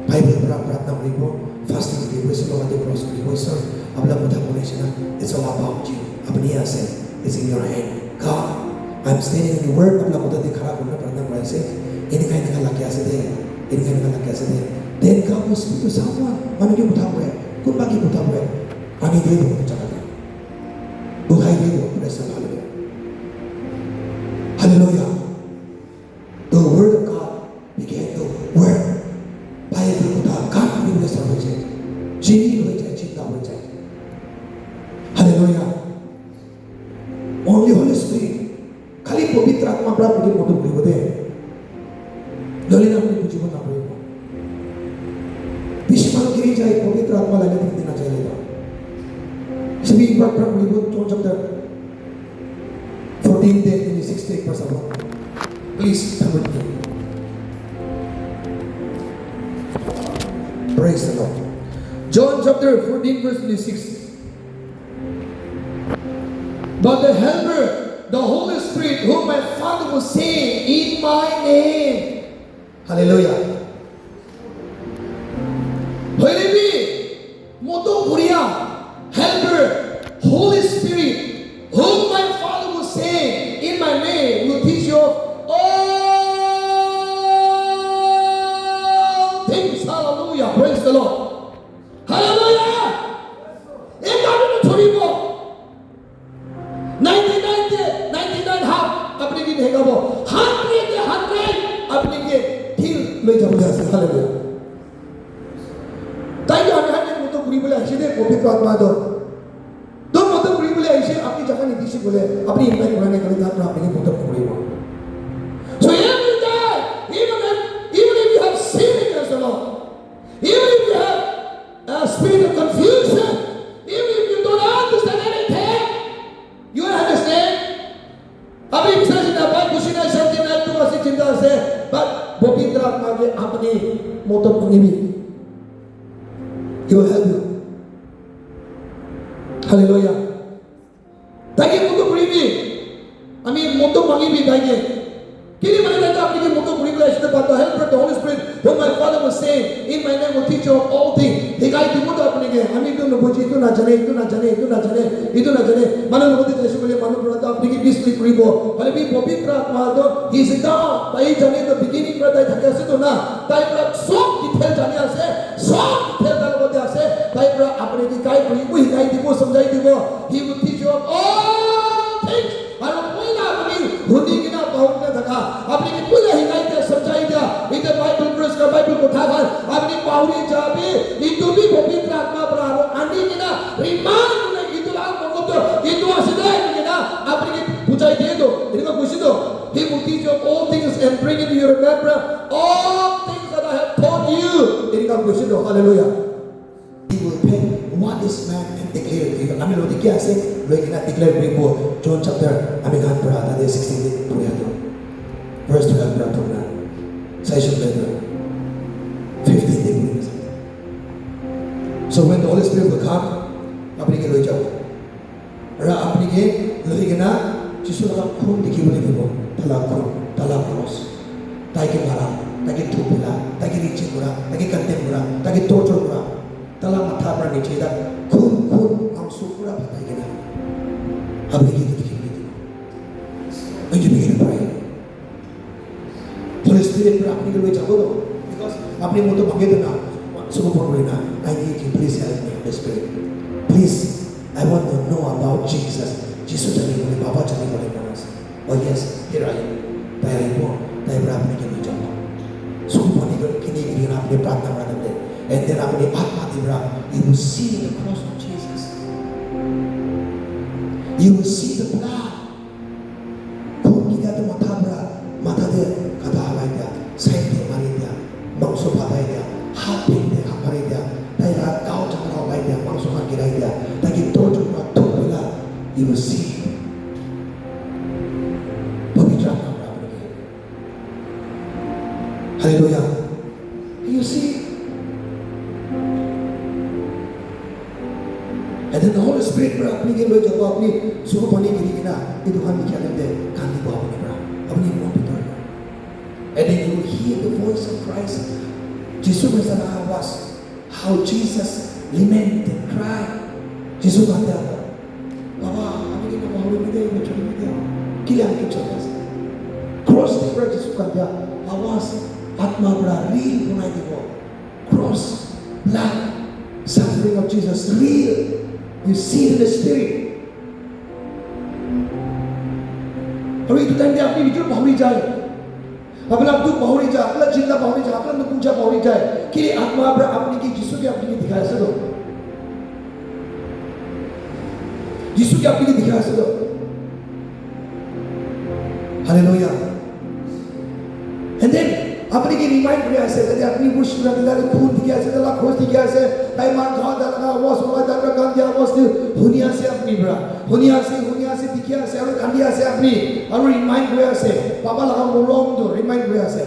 Bible pratam re po, fasting re po, so long cross re po, sir. Abla mutha pone siya na, it's all about you. Apni ase, it's in your hand. God, I'm standing in the Word. Abla mutha dikhara ko na pratam re se. Ini kain dengan laki ase deh, ini kain dengan laki ase deh. Then God will speak to someone. Mana dia buta boleh, kau bagi buta boleh. Ani dia tu cakap dia. Bukai dia tu, praise the Lord. Hallelujah. The word of God began to work. Baik dia buta, God ni boleh sampai je. Jini boleh je, cinta boleh je. Hallelujah. Only Holy Spirit. Kali pavitra atma berapa dia mau tu boleh boleh. दलित अपने कुछ बना पड़ेगा विश्वास गिरी जाए पवित्र आत्मा लगे देना चाहिए सभी एक बार प्रभु को चों chapter 14 day 68 verse 1 please come with me praise the Lord John chapter 14 verse 26 but the helper the Holy Spirit whom my Father will send in my name Hallelujah. Hallelujah. Moto Puria, helper, Holy Spirit, whom my Father will send in my name, will teach you all things. Hallelujah. Praise the Lord. Hallelujah. In God to Toribo. 99 half. अपने की देगा वो 100 अपने के ले जाओ जैसे hallelujah ताकि हमें वो तो बुरी बोले ऐसे दे पवित्र आत्मा दो वो तो बुरी बोले ऐसे आपकी जगह नहीं दिशा बोले अपनी इम्पैक्ट बनाने के लिए दान आपने वो तो बुरी बोले so every day even if you have sin against the Lord even if you have a spirit of confusion even if you don't understand anything you understand अभी मिसाल से ना बात कुछ नहीं समझे ना तो ऐसी चिंता से but पवित्र आत्मा के अपने मोटो पंगे भी He will help you Hallelujah ताकि मोटो पंगे भी अमीर मोटो पंगे भी ताकि किन्हीं मने ताकि अपने के मोटो पंगे भी ऐसे बात है helper the Holy Spirit whom my Father will send in my name will teach you all things हिकाई तो मोटो अपने के अमीर तो नबूजी तो ना जाने मानो नबूजी तो ऐसे बोले मानो बड़ा तो अपने की बीस लिख रही हो भले भी पवित्र आत्मा तो He is God ताई जाने तो beginning पर ताई थके ऐसे तो ना ताई पर सब डिटेल जाने ऐसे सब डिटेल डाल बोलते ऐसे ताई पर अपने की काई पढ़ी वो हिकाई थी वो समझाई थी वो He will teach you all things और कोई ना अपनी हुंडी की ना बहुत ना थका अपने की पूरा हिकाई थी समझाई दिया इधर बाइबल प्रेस का बाइबल को था कर अपनी पावरी जाबे इतो भी पवित्र आत्मा पर आरो आंधी की ना रिमांड ने इतो लाल को तो इतो असदे की ना अपने की पूछाई दे दो इनको पूछ दो He will teach you all things and bring into your remembrance all things that I have taught you इनका Bang Gushido, hallelujah. He will take what is man and declare to you. Amin lo dikya se lo kina declare before John chapter Amikhan Prada 16 verse 12 Prada session later 15 degrees. So when the Holy Spirit will come, apni ke loi jao. Ra apni ke loi kina Jisu la khun dikhi bole dibo. Tala cross. Tai ke mara, tai ke thupila, tai ke riche gura, tai ke kante gura, tai ke torture gura. Tala matha pra niche da khun amsu pura bhatai kina. Apni ke dikhi bole dibo. When you begin to pray, Holy Spirit pra apni ke loi jao do. Because apni muto bhange do na. So I need you, please help me, Holy Spirit. Please, I want to know about Jesus. Jesus jani bole, Baba jani bole manas. Oh yes, here I am. Tayo mo, tayo apni ke liye jao. So kini apni pratna marande. And then apni atma dibra, you will see the cross of Jesus. You will see the blood. Kung kita tu mata de kata halai dia, sain de mari dia, bangso patai dia, hati dia. You will see. Hallelujah. You see. And then the Holy Spirit bra apni ke loi jabo apni suku pani kiri kina itu kan dikya lende kandi bawa ni bra apni mo pitor. And then you will hear the voice of Christ. Jesus bersama awas how Jesus lament and cry. Jesus kata, Baba, kami ni bawa ni dia, macam ni dia. Kila kita cakap. Cross the bridge Jesus kata, awas atma bra real punai dibo. Cross, blood, suffering of Jesus real. You see it in the spirit. और ये तो time पे अपनी विचार भावनी जाए, अपना दुख भावनी जाए, अपना चिंता भावनी जाए, अपना दुखुंचा भावनी जाए, कि आत्मा पर अपनी की जिसु की अपनी की दिखाया से दो, जिसु की अपनी की दिखाया से दो, हालेलुया, and then अपनी की रिमाइंड किया से, तभी अपनी बुश पूरा दिलाले खून दिया से, तला खोज दिया से, टाइमान खान दालना वास वाला दालना कान दिया वास दिल, हुनिया से अपनी बरा, हुनिया से दिखिया से, और कांडिया से अपनी, और रिमाइंड किया से, पापा लगा मोरोंग दो, रिमाइंड किया से,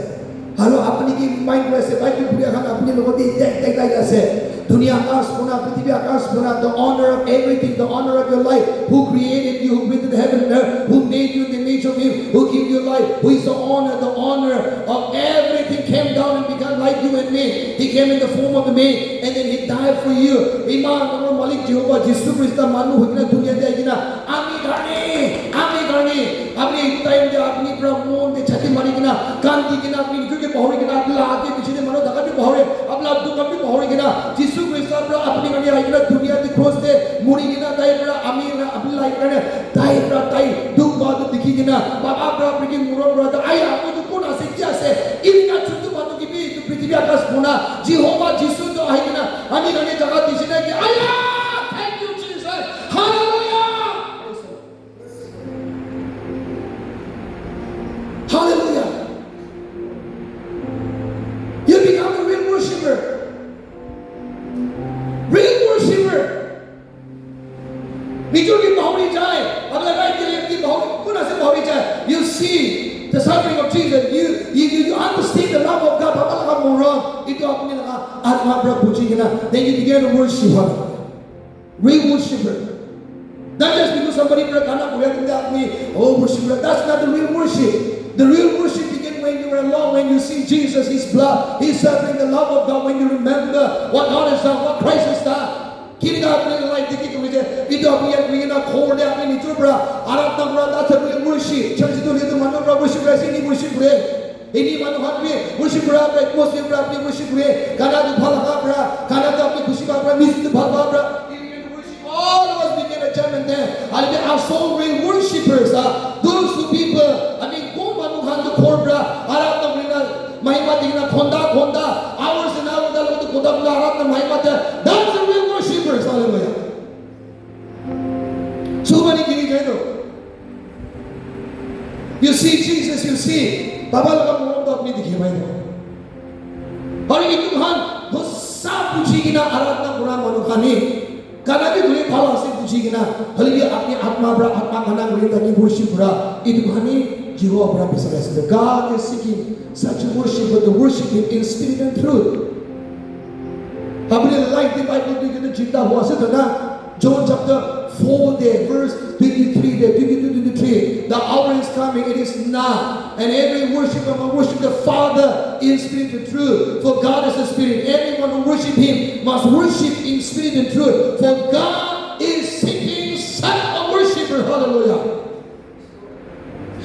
हालो अपनी की रिमाइंड किया से, बाइक पूरी खान अपनी लोगों दी देख किया से, दुनिया आकाश पुना, पृथ्वी आकाश पुना, the honor of everything, the honor of your life, who created you, who created heaven and earth, who made you in the image of Him, who gave you life, who is the honor of everything came down and became like you and me. He came in the form of a man, and then He died for you. Iman, our Malik Jehovah, Jesus Christ, Manu, who is dunia de agina, Ami Gani, अपने time दे अपनी प्रमोन दे छठी मारी किना, कांति किना, अपनी निकल के पहुँचे किना, अपने आगे पीछे दे मनो धक्का भी पहुँचे, अपना दुख भी पहुँचे किना, जिसु क्रिस्ट अपना अपनी कन्या आई किना, दुनिया दे क्रॉस दे मुड़ी किना, ताई अपना अमीर ना अपनी लाइफ करने, ताई दुख बात दिखी किना, बाबा अपना अपनी की मुरों बराबर, आई आपको तो कौन आसे क्या से, इनका चुट्टू बातों की भी पृथ्वी आकाश पुना, जिहोवा जिसु तो आई किना, अमीर कन्या जगह दिशने की, आया, thank you Jesus, hallelujah. Hallelujah. You become a real worshiper. Real worshiper. बीचों की भावनी जाए, अगला राइट के लेफ्ट की भावनी पुनः से भावनी जाए. You see the suffering of Jesus. You understand the love of God. बाबा लगा मोरा, इतो अपने लगा आत्मा प्रभु जी के ना. Then you begin to worship Him. Real worshiper. Not just because somebody berkata boleh kita apni oh worshiper. That's not the real worship. The real worship begins when you are alone, when you see Jesus, His blood, His suffering, the love of God, when you remember what God has done, what Christ has done. Kita apni life dikit tu je, itu apni yang begin nak hold dia apni nicu bera, Arab tak bera, that's a real worship. Church itu lihat mana bera worship bera, ini worship bera, ini mana hati worship bera, atmosphere bera, apni worship bera, karena tu bhala bera, karena tu apni khushi bera, music tu bhala bera. All of us begin to jam and dance. And they are so real worshippers. Those who people, I mean, go manuhan to korbra, Arab na brina, mahima tingna, konda, hours and hours, dalawa to konda, Arab na mahima te. That's the real worshippers. Hallelujah. So many kini jaito. You see Jesus, you see. Baba laga murom to apni dikhi bhai. Aur ye Tuhan, पूछीगिना आराधना पुरा मनुखानी karena di dunia pala sih puji kena haliya apni atma bra atma kana guri taki worship bra itu hani jiwa bra bisa kasih God is seeking such worship but the worship in spirit and truth apne like the Bible di kita cinta hua se na John chapter 4 there verse 23 there 22 23 the hour is coming it is now and every worshiper must worship the Father in spirit and truth for God is a spirit everyone who worship him must worship in spirit and truth for God is seeking such a worshiper hallelujah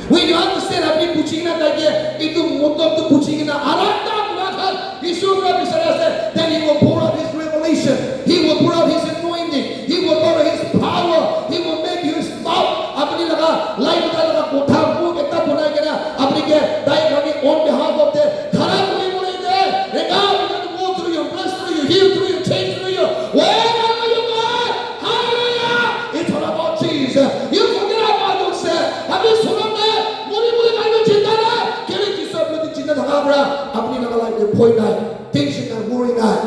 when you understand apni puchina tagye itu motab to puchina arata mulakhal Yeshua bisarase then he will pour out his revelation he will pour out his anointing he will pour out his power he will make his mouth apni laga life ka laga kotha mu ekta banai ke na apni ke dai kami on behalf of the kharab hoye bole de and God is going to go through you bless through you heal through you change through you wherever you go hallelujah it's all about Jesus you forget about yourself apni sunamne mori mori kai mein chinta na kele ki sab lodi chinta dhaga bra apni laga life de phoi nai tension na worry nai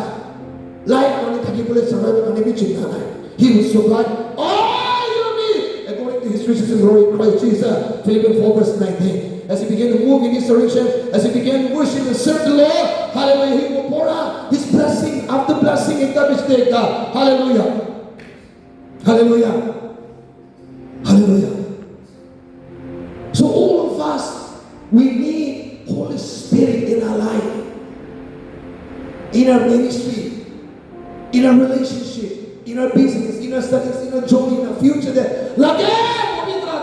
life kone thaki bole survive kone bhi chinta nai he will supply all you need according to his riches and glory in Christ Jesus Philippians 4 verse 19 as he began to move in his direction as he began to worship and serve the Lord hallelujah he will pour out his blessing after blessing ekta bichte ekta hallelujah hallelujah hallelujah so all of us we need Holy Spirit in our life in our ministry in our relationship in our business in our studies in our joy in our future there lage pavitra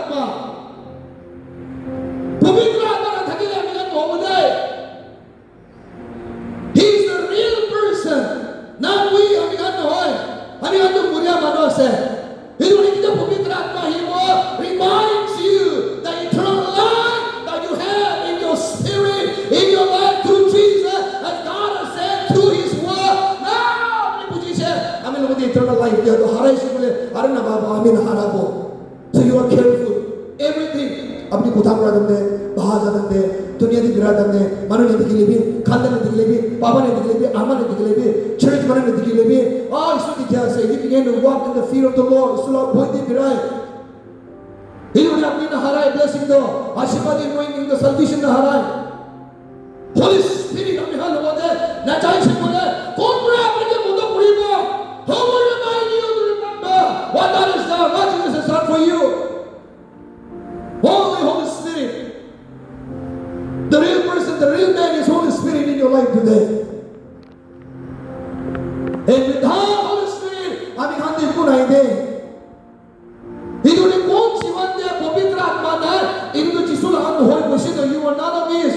atma na thakile amina mohode he is the real person not we amina hoy amina to muriya mano ase he is the pavitra atma he will reminds you the eternal life that you have in your spirit in your life through Jesus as God has said through his word the eternal life there to harai se bole are na baba amin harabo so you are careful everything apni kotha kora dande baha ja dande duniya di gira dande manu ne dikile bi khanda ne dikile bi baba ne dikile bi ama ne dikile bi church manu ne dikile bi isu dikya se you begin to walk in the fear of the Lord isu lord boy di birai ilone apni na harai blessing do ashirwad anointing the salvation na harai Holy Spirit apni hal hode na chai se bole kon pura apni ke mudo puribo who will remind you to remember what God has done, what Jesus has done for you? Holy Spirit. The real person, the real man is Holy Spirit in your life today. And without Holy Spirit, I'm going to go nahi de. Idone kon jivan de pavitra atma na idu jisu lagan hoy boshi to you are none of his.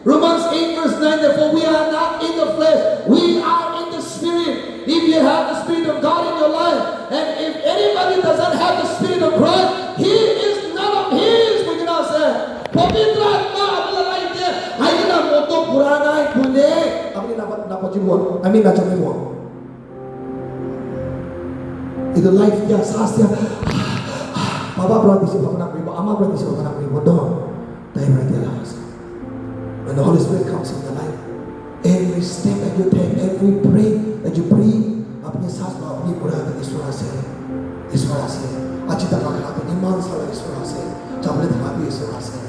Romans 8 verse 9 therefore we are not in the flesh, we are in the spirit. If you have the Spirit of God in your life, and if anybody doesn't have the Spirit of Christ, he is none of his. We cannot say, Pavitra Atma apna life de, ayina moto purana ikune, apni na pajibuan, I mean na chamebuan. Itu life dia sasya, Baba berarti sih Bapa nak beribu, Ama berarti sih Bapa nak beribu, dong. Tapi berarti Allah. When the Holy Spirit comes in your life, every step that you take, every breath that you breathe, अपने सांस में अपनी पूरा ईश्वर से अच्छी तरह खा के ईमान सारा ईश्वर से चावले धमा भी ईश्वर से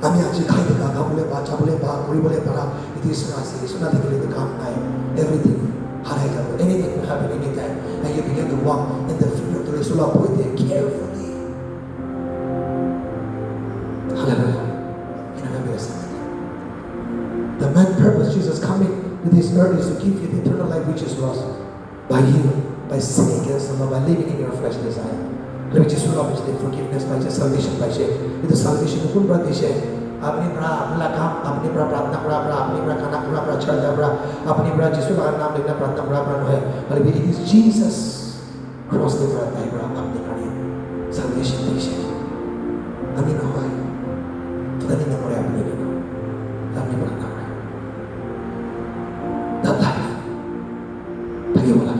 हमें अच्छी खाई देखा गाबुले बा चावले बा कुड़ी बोले पड़ा इतनी ईश्वर से ईश्वर देख ले काम नहीं everything हराए जाओ anything will happen anytime and you begin to walk in the fear of the Lord point there carefully hallelujah in a way the main purpose Jesus coming with his earth is to give you the eternal life which is lost by you, by sinning against the Lord, by living in your flesh desire. Let me just show up the forgiveness by just salvation by shame. With the salvation of kun brother shame. Apni bra apna kam, apni bra pratna bra, apni bra khana bra charja bra, apni bra Jesu ka naam lekna pratna bra no hai. But it is Jesus cross the bra apni kani salvation by shame. Amin no hai. Tadi na more apni no. Apni bra na. That life. Tagi wala.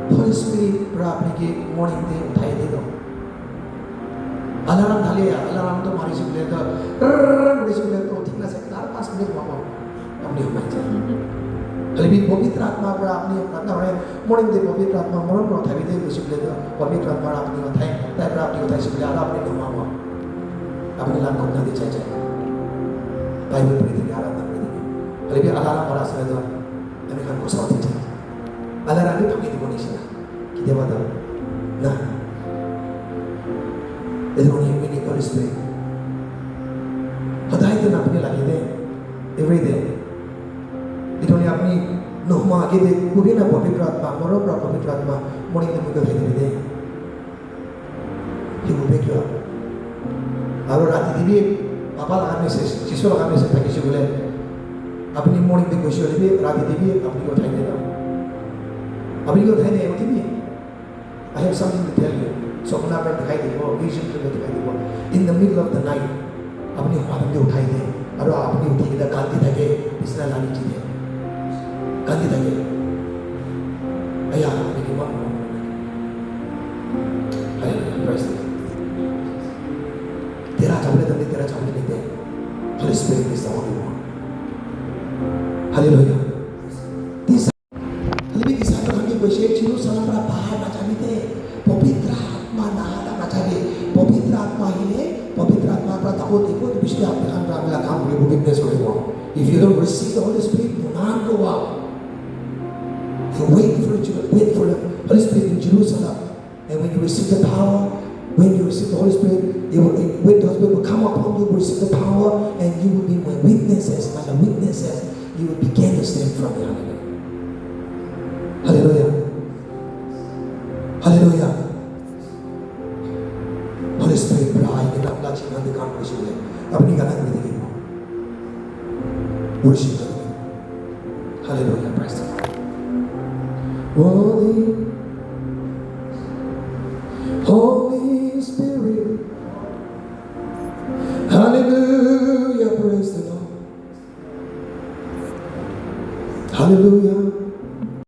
Holy Spirit pra apne ke morning de uthai de do alarm dhale alarm to mari se bole to mari se bole to thik na se 5 minute mama apne humai cha Halibut pavitra atma pra apni pratna hore morning de pavitra atma moron no thabi de bisule de pavitra atma apni othai tai pra apni othai sibule ara apni no ma apni lam khopna de chai Bible puri de ara na puri halibut alara para sare do ami kan ko sathi chai alara ni phagi de bonisina kide bada na edoni mini Holy Spirit hadai de na apni lagi de every day edoni apni Nohma age de kubina pavitra atma moro pra pavitra atma morning de muga thai de he will wake you up aro rati dibi papa lagane se jisu lagane se thaki se bole apni morning de goshi holibe rati dibi apni ko thai de na apni ko thai de oti I have something to tell you sopna par dikhai debo vision par dikhai debo in the middle of the night apni khwab de uthai de aro apni uthi ke kanti thake bisna lani chi de kanti thake aya apni ma hallelujah praise the Lord tera chamle de tera chamle de Holy Spirit is the only one hallelujah this halibut kisah kami bose chiru salam pra bahar na chamite pavitra atma na da na chabe pavitra atma hile pavitra atma pra takot ikot bishti apni kan pra amla kam kore witness koribo if you don't receive the Holy Spirit do not go out you wait for the Holy Spirit in Jerusalem and when you receive the power when you receive the Holy Spirit when the Holy Spirit will come upon you, you will receive the power and you will be my witnesses, like the witnesses, you will begin to stand from the hallelujah. Hallelujah. Holy Spirit, pray in the blood of the congregation. Apni galan mein dekhiye. Worship God. Hallelujah. Praise the Lord. Holy Spirit. Hallelujah, praise the Lord. Hallelujah.